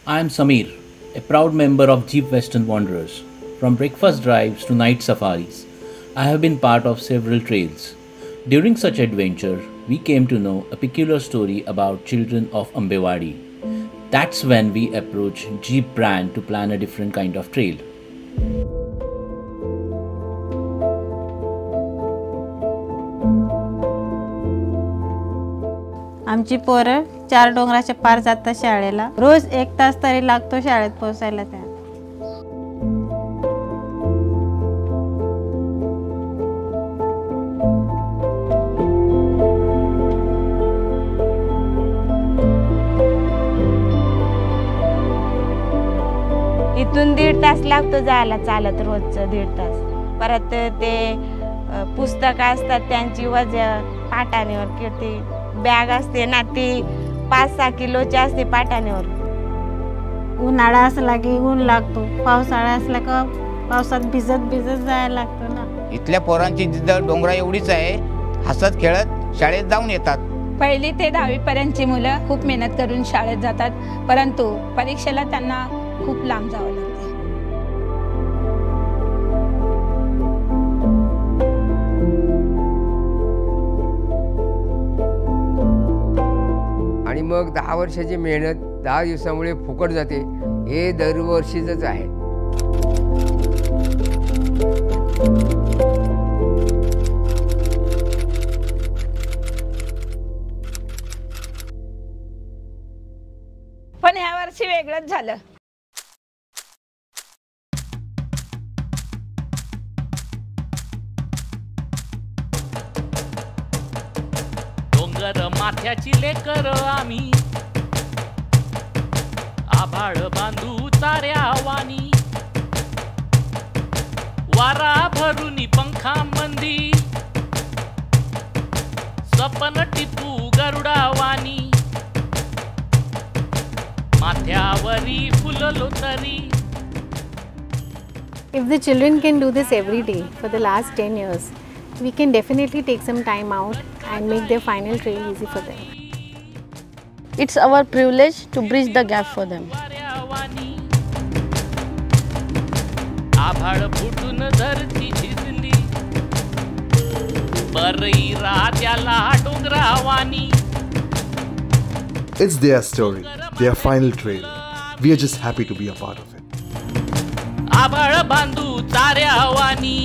I am Samir, a proud member of Jeep Western Wanderers. From breakfast drives to night safaris, I have been part of several trails. During such adventure, we came to know a peculiar story about children of Ambewadi. That's when we approached Jeep brand to plan a different kind of trail. आमची पोरं 4 डोंगराच्या पार जातात शाळेला. रोज 1 तास तरी लागतो शाळेत पोहोचायला त्या. इथून 1.5 तास लागतो जायला चालत रोजचं 1.5 तास. परत ते पुस्तकं असतात त्यांची वजन पाटाणीवर किती बॅग असते ना ती 5-6 किलोची असते पाटाणीवर. उन्हाळा असला की ऊन लागतो, पावसाळा असला का पावसात भिजत जायला लागतो ना. इथल्या पोरांची जिद्द डोंगरा एवढीच आहे, हसत खेळत शाळेत जाऊन येतात. पहिली ते 10वी पर्यंतची मुलं खूप मेहनत करून शाळेत जातात, परंतु परीक्षेला त्यांना खूप लांब जावं लागतं. आणि मग 10 वर्षाची मेहनत 10 दिवसामुळे फुकट जाते, हे दरवर्षीच आहे. पण ह्या वर्षी वेगळंच झालं. डोंगर माथ्याची लेकर आम्ही, आभाळ बांधू ताऱ्या वाणी, वारा भरून पंखा मंदी, सपन टिपू गरुडा वाणी, माथ्यावरी फुललो तरी. If the children can do this every day for the last 10 years, we can definitely take some time out and make their final trail easy for them. It's our privilege to bridge the gap for them. आभाळ फुटून धरती झिजली, बरई रात्याला डोंगरावानी. It's their story, their final trail. We are just happy to be a part of it. आभाळ बांधू ताऱ्यावानी.